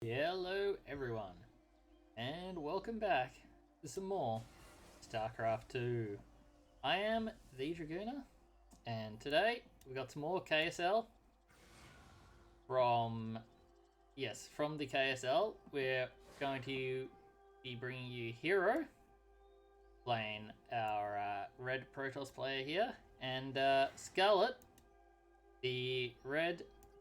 Hello everyone, and welcome back to some more StarCraft 2. I am the Dragooner, and today we got some more KSL from the KSL. We're going to be bringing you herO, playing our red Protoss player here, and Scarlett, the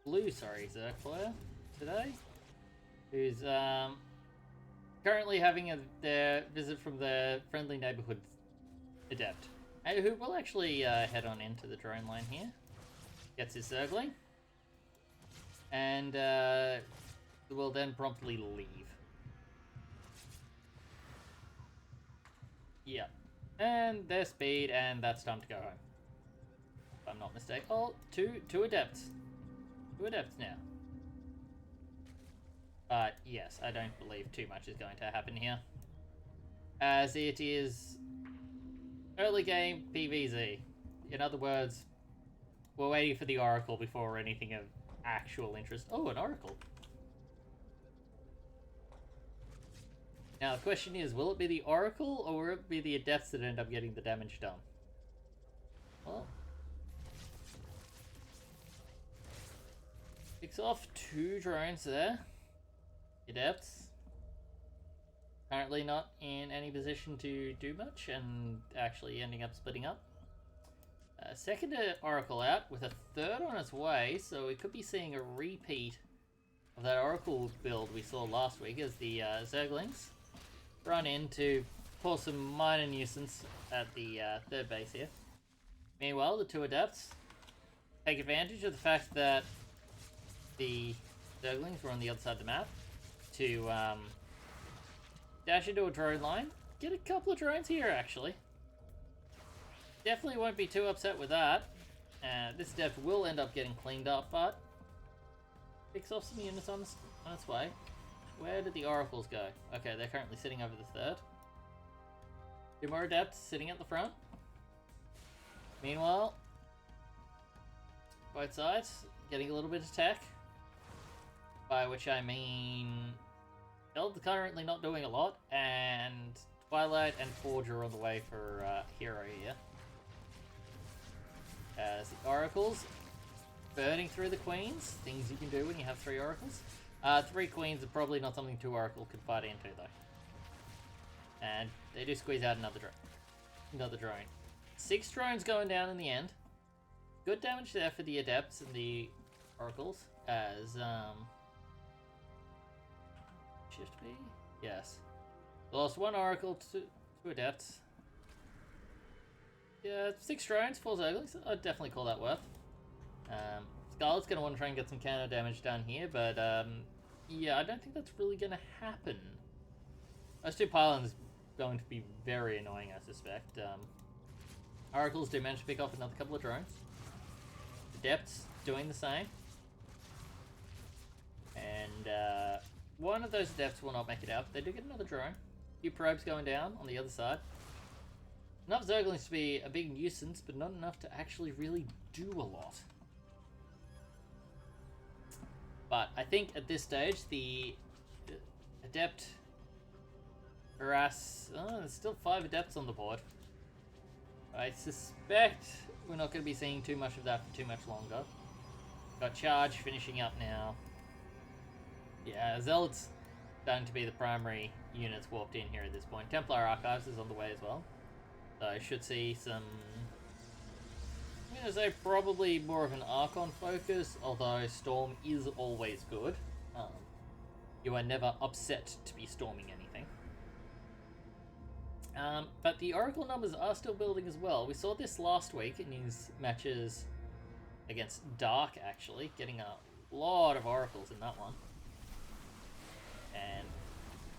blue Zerg player today, who's currently having their visit from the friendly neighborhood adept, who will actually head on into the drone line here, gets his Zergling, and will then promptly leave. Yeah, and their speed, and that's time to go home. If I'm not mistaken. Oh, two adepts. Two adepts now. But yes, I don't believe too much is going to happen here, as it is early game PvZ. In other words, we're waiting for the Oracle before anything of actual interest. Oh, an Oracle. Now the question is, will it be the Oracle or will it be the Adepts that end up getting the damage done? Well, picks off two drones there. Adepts currently not in any position to do much and actually ending up splitting up. Second Oracle out with a third on its way, so we could be seeing a repeat of that Oracle build we saw last week as the Zerglings run in to cause some minor nuisance at the third base here. Meanwhile, the two Adepts take advantage of the fact that the Zerglings were on the other side of the map to dash into a drone line. Get a couple of drones here, actually. Definitely won't be too upset with that. This Adept will end up getting cleaned up, but picks off some units on its way. Where did the Oracles go? Okay, they're currently sitting over the third. Two more Adepts sitting at the front. Meanwhile, both sides getting a little bit of tech. By which I mean, Eld's currently not doing a lot, and Twilight and Forge are on the way for herO here. As the Oracles burning through the Queens, things you can do when you have three Oracles. Three Queens are probably not something two Oracle could fight into though. And they do squeeze out another drone. 6 drones going down in the end. Good damage there for the Adepts and the Oracles, as Shift B? Yes. Lost one Oracle, two Adepts. Yeah, 6 drones, 4 Zerglings. I'd definitely call that worth. Scarlett's going to want to try and get some counter damage done here, but yeah, I don't think that's really going to happen. Those two pylons going to be very annoying, I suspect. Oracles do manage to pick off another couple of drones. Adepts doing the same. And one of those Adepts will not make it out, but they do get another drone. A few probes going down on the other side. Enough Zerglings to be a big nuisance, but not enough to actually really do a lot. But I think at this stage, the Adept harass... Oh, there's still 5 Adepts on the board. I suspect we're not going to be seeing too much of that for too much longer. Got Charge finishing up now. Yeah, Zealot's starting to be the primary units warped in here at this point. Templar Archives is on the way as well. So I should see some... I'm going to say probably more of an Archon focus, although Storm is always good. You are never upset to be storming anything. But the Oracle numbers are still building as well. We saw this last week in his matches against Dark, actually, getting a lot of Oracles in that one. And,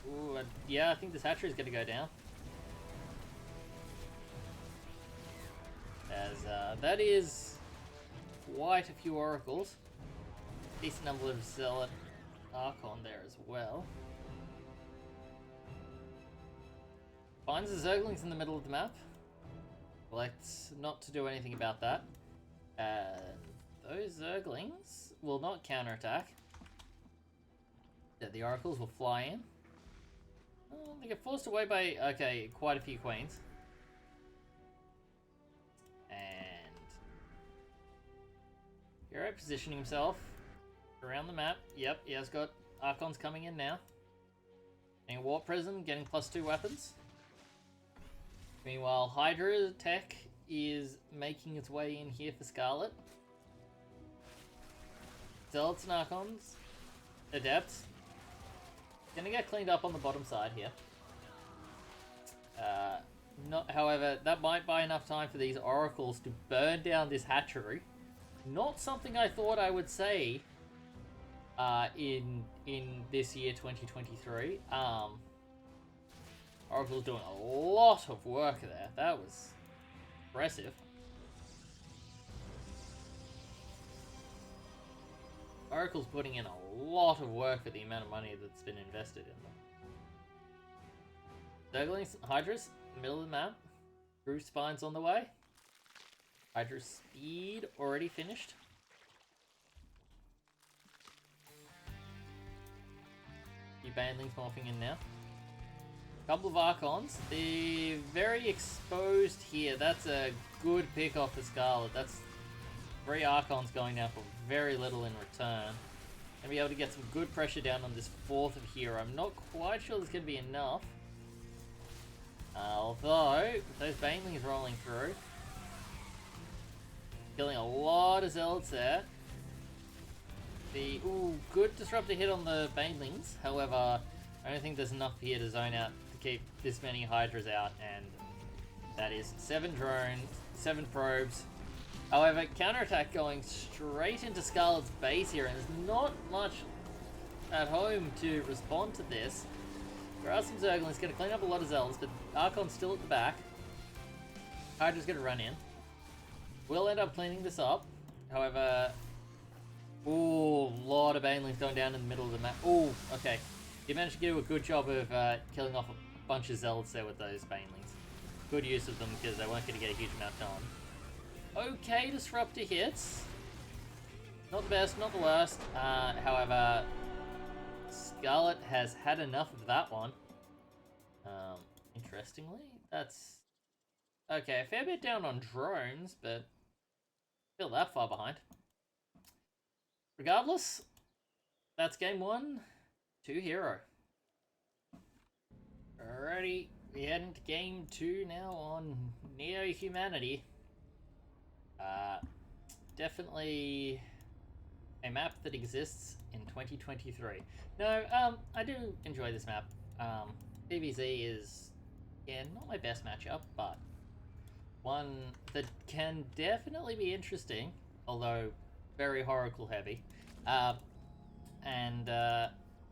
ooh, yeah, I think this hatchery is going to go down. As that is quite a few Oracles. Decent number of Zealot Archon there as well. Finds the Zerglings in the middle of the map. Elects not to do anything about that. Those Zerglings will not counterattack. The oracles will fly in. Oh, they get forced away by, okay, quite a few queens. And herO positioning himself around the map. Yep, he has got Archons coming in now. And Warp Prism getting +2 weapons. Meanwhile, Hydra tech is making its way in here for Scarlett. Zealots and Archons. Adepts. Gonna get cleaned up on the bottom side here. However, that might buy enough time for these oracles to burn down this hatchery. Not something I thought I would say in this year 2023. Oracle's doing a lot of work there. That was impressive. Oracle's putting in a lot of work for the amount of money that's been invested in them. Zerglings, Hydras, middle of the map. Groove Spine's on the way. Hydra speed already finished. Few Banelings morphing in now. Couple of Archons. They're very exposed here. That's a good pick off for Scarlett. That's 3 Archons going down for very little in return. Gonna be able to get some good pressure down on this 4th of here. I'm not quite sure there's gonna be enough. Although, with those Banelings rolling through, killing a lot of Zealots there. Good Disruptor hit on the Banelings. However, I don't think there's enough here to zone out to keep this many Hydras out, and that is 7 drones, 7 probes. However, counterattack going straight into Scarlett's base here, and there's not much at home to respond to this. There are some Zerglings, going to clean up a lot of Zealots, but Archon's still at the back. Hydra's going to run in. We'll end up cleaning this up. However, ooh, a lot of Banelings going down in the middle of the map. Ooh, okay. You managed to do a good job of killing off a bunch of Zealots there with those Banelings. Good use of them because they weren't going to get a huge amount done. Okay, Disruptor hits. Not the best, not the worst. However, Scarlett has had enough of that one. Interestingly, that's... okay, a fair bit down on drones, but still that far behind. Regardless, that's game 1 to herO. Alrighty, we head into game 2 now on Neo Humanity. Definitely a map that exists in 2023. No, I do enjoy this map. PvZ is, yeah, not my best matchup, but one that can definitely be interesting, although very Oracle heavy.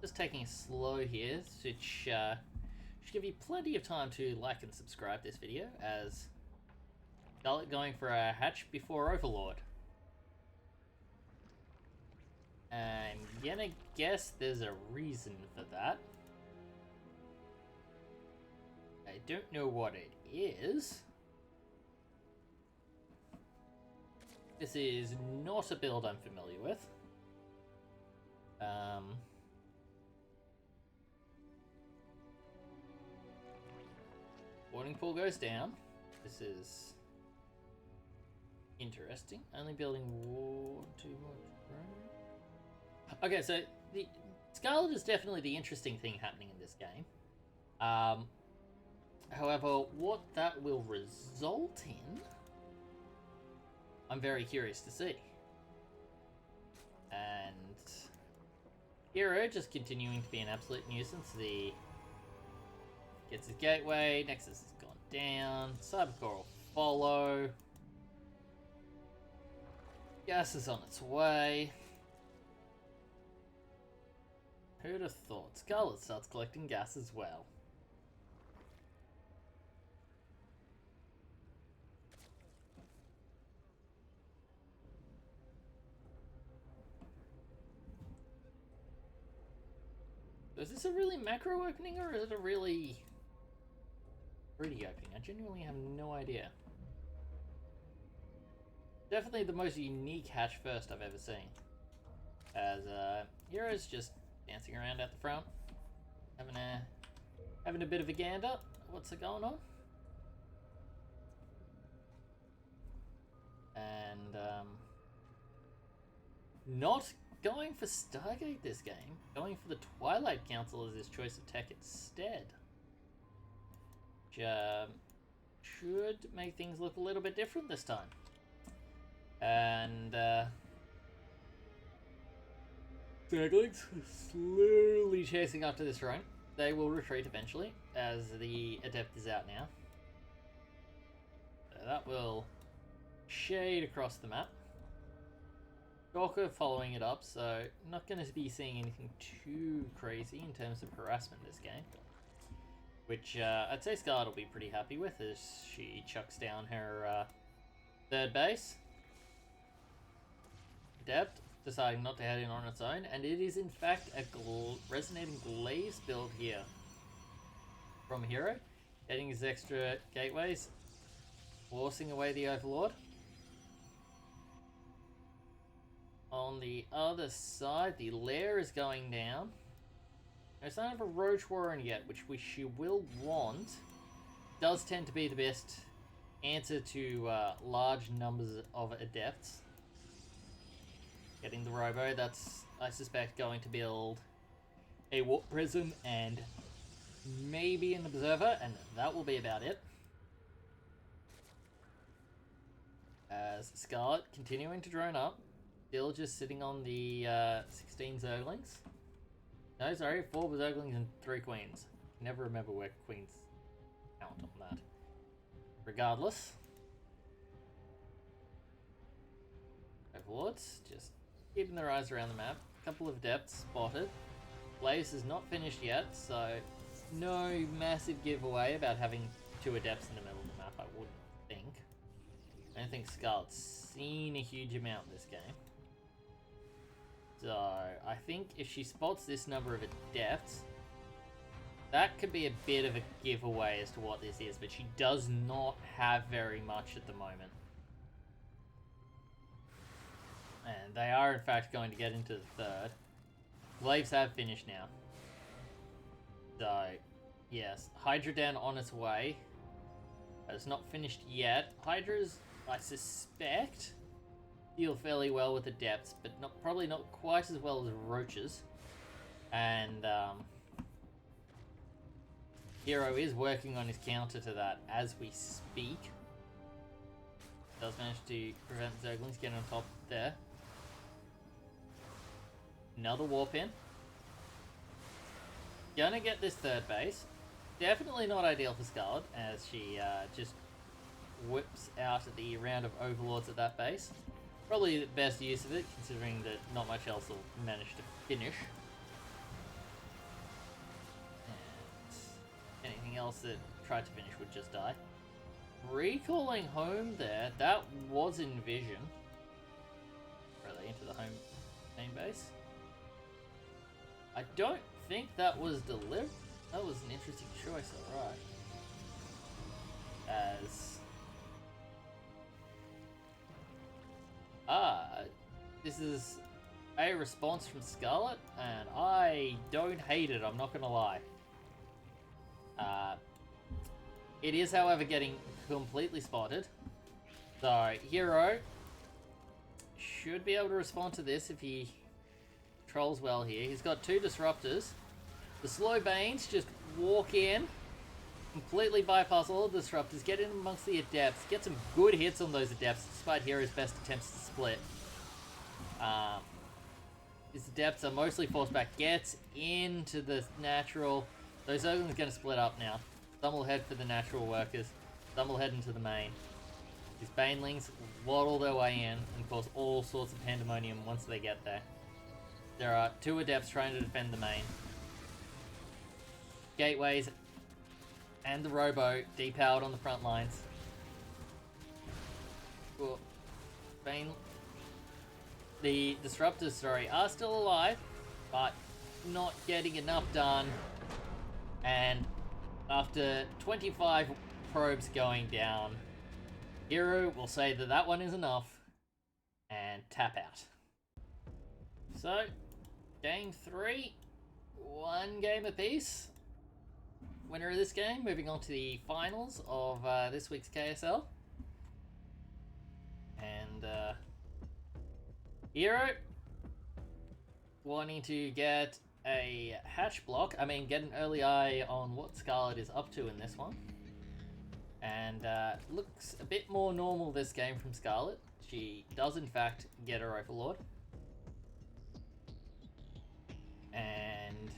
Just taking it slow here, which should give you plenty of time to like and subscribe this video, as Scarlett going for a hatch before Overlord. I'm gonna guess there's a reason for that. I don't know what it is. This is not a build I'm familiar with. Boarding pool goes down. This is interesting. Only building war too much. Okay, so the Scarlett is definitely the interesting thing happening in this game. However, what that will result in, I'm very curious to see. And herO just continuing to be an absolute nuisance. The gets his gateway, Nexus has gone down, Cybercore will follow. Gas is on its way. Who'd have thought? Scarlett starts collecting gas as well. Is this a really macro opening, or is it a really greedy opening? I genuinely have no idea. Definitely the most unique hatch first I've ever seen. As hero's just Dancing around at the front, having a bit of a gander. What's going on? And not going for Stargate this game, going for the Twilight Council as his choice of tech instead. Which should make things look a little bit different this time. And Zerglings slowly chasing after this drone. They will retreat eventually, as the Adept is out now. So that will shade across the map. Gawker following it up, so not going to be seeing anything too crazy in terms of harassment this game. Which I'd say Scarlett will be pretty happy with as she chucks down her third base. Adept deciding not to head in on its own, and it is in fact a resonating glaze build here from herO, getting his extra gateways, forcing away the Overlord. On the other side, the lair is going down. No sign of a Roach Warren yet, which she will want. Does tend to be the best answer to large numbers of Adepts. Getting the Robo, that's, I suspect, going to build a Warp Prism and maybe an Observer, and that will be about it. As Scarlett continuing to drone up, still just sitting on the 16 Zerglings. No, sorry, 4 Zerglings and 3 Queens. Never remember where Queens count on that. Regardless. Overlords, just keeping their eyes around the map. A couple of Adepts spotted. Blaze is not finished yet, so no massive giveaway about having 2 Adepts in the middle of the map, I wouldn't think. I don't think Scarlett's seen a huge amount this game. So, I think if she spots this number of Adepts, that could be a bit of a giveaway as to what this is, but she does not have very much at the moment. And they are, in fact, going to get into the third. Glaives have finished now. So, yes, Hydra down on its way. But it's not finished yet. Hydra's, I suspect, deal fairly well with Adepts, but probably not quite as well as Roaches. And herO is working on his counter to that as we speak. Does manage to prevent Zerglings getting on top there. Another warp in. Gonna get this third base. Definitely not ideal for Scarlett as she just whips out the round of Overlords at that base. Probably the best use of it, considering that not much else will manage to finish. And anything else that tried to finish would just die. Recalling home there, that was in vision. Really into the home main base. I don't think that was delivered. That was an interesting choice, alright. As this is a response from Scarlett, and I don't hate it, I'm not gonna lie. It is, however, getting completely spotted. So, herO should be able to respond to this if he controls well here. He's got 2 Disruptors. The slow Banes just walk in, completely bypass all the Disruptors, get in amongst the Adepts, get some good hits on those Adepts, despite herO's best attempts to split. His Adepts are mostly forced back, gets into the natural. Those Zerglings are going to split up now. Some will head for the natural workers, some will head into the main. These Banelings waddle their way in and cause all sorts of pandemonium once they get there. There are 2 Adepts trying to defend the main. Gateways and the Robo depowered on the front lines. Cool. The Disruptors, sorry, are still alive, but not getting enough done. And after 25 probes going down, herO will say that that one is enough and tap out. So, game 3 one game apiece. Winner of this game, moving on to the finals of this week's KSL. And herO wanting to get a hatch block. I mean, get an early eye on what Scarlett is up to in this one. And looks a bit more normal this game from Scarlett. She does in fact get her Overlord. And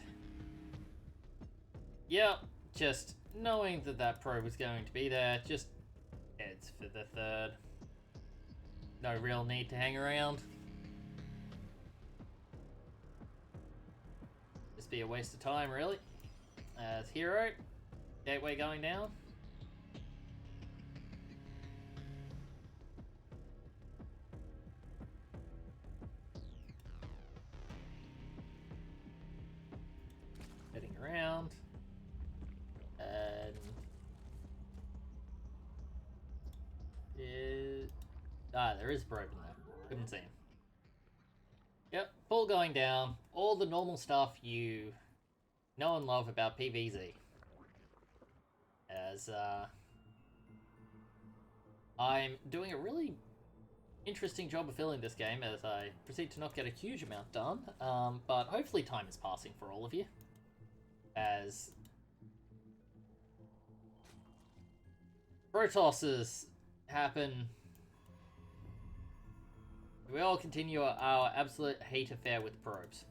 yeah, just knowing that that pro was going to be there, just heads for the third. No real need to hang around. Just be a waste of time, really. As herO, gateway going down. Heading around. And there is broken there. Couldn't see him. Yep, full going down. All the normal stuff you know and love about PvZ. As I'm doing a really interesting job of filling this game as I proceed to not get a huge amount done. But hopefully time is passing for all of you. As pro tosses happen. We all continue our absolute hate affair with probes.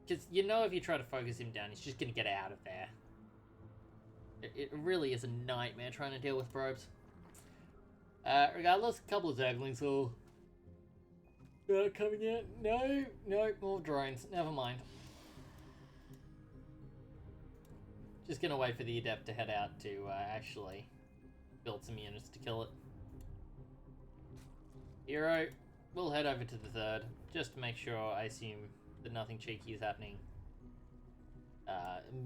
Because you know if you try to focus him down, he's just going to get out of there. It really is a nightmare trying to deal with probes. Regardless, a couple of Zerglings will coming in. No, more drones. Never mind. Just going to wait for the Adept to head out to actually build some units to kill it. herO will head over to the third, just to make sure, I assume, that nothing cheeky is happening.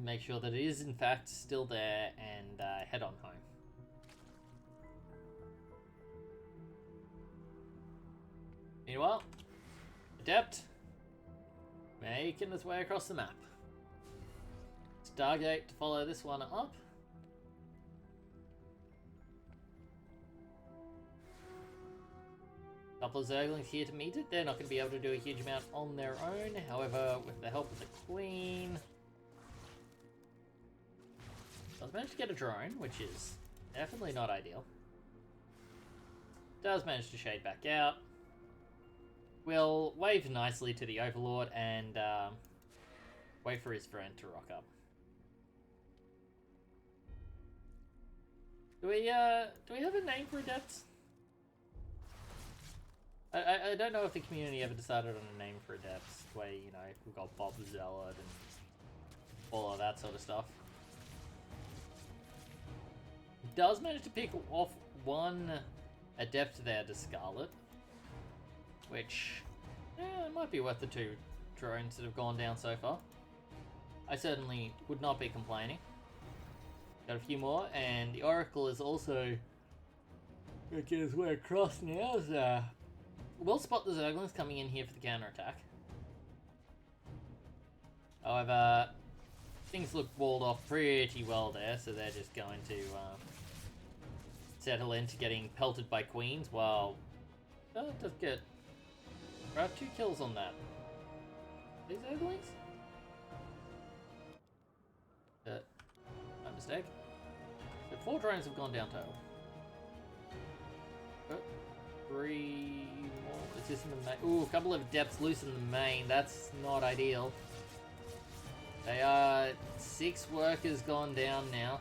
Make sure that it is in fact still there, and head on home. Meanwhile, Adept making his way across the map. Stargate to follow this one up. Couple of Zerglings here to meet it. They're not going to be able to do a huge amount on their own. However, with the help of the Queen, does manage to get a drone, which is definitely not ideal. Does manage to shade back out. Will wave nicely to the Overlord and wait for his friend to rock up. Do we have a name for Adepts? I don't know if the community ever decided on a name for Adepts, where, you know, we've got Bob Zealot and all of that sort of stuff. Does manage to pick off one Adept there to Scarlett, which might be worth the 2 drones that have gone down so far. I certainly would not be complaining. Got a few more, and the Oracle is also making his way across now. So we'll spot the Zerglings coming in here for the counterattack. However, things look walled off pretty well there, so they're just going to settle into getting pelted by Queens. While it does get grab 2 kills on that. These Zerglings? My mistake. So 4 drones have gone down total. 3 more. Is this in the main? Ooh, a couple of Adepts loose in the main. That's not ideal. They are 6 workers gone down now.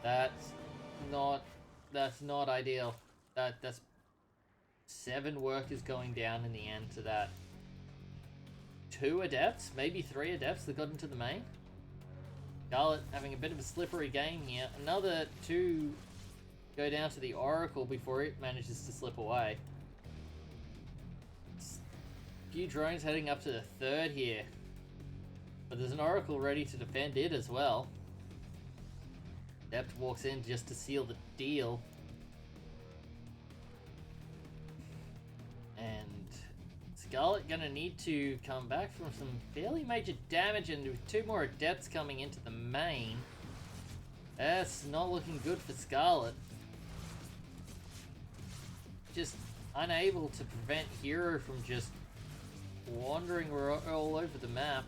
That's not ideal. That's 7 workers going down in the end to that. 2 Adepts, maybe 3 Adepts that got into the main. Scarlett having a bit of a slippery game here. Another 2 go down to the Oracle before it manages to slip away. A few drones heading up to the third here. But there's an Oracle ready to defend it as well. Adept walks in just to seal the deal. And Scarlett gonna need to come back from some fairly major damage, and with 2 more Adepts coming into the main, that's not looking good for Scarlett. Just unable to prevent herO from just wandering all over the map.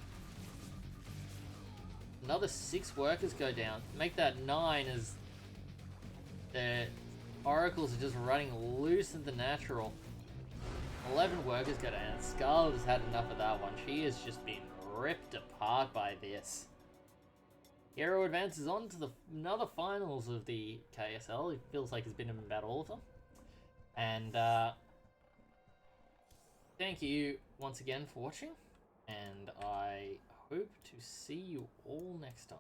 Another 6 workers go down. Make that 9 as the oracles are just running loose in the natural. 11 workers go down. Scarlett has had enough of that one. She has just been ripped apart by this. herO advances on to another finals of the KSL. It feels like it's been in about all of them. And thank you once again for watching. And I hope to see you all next time.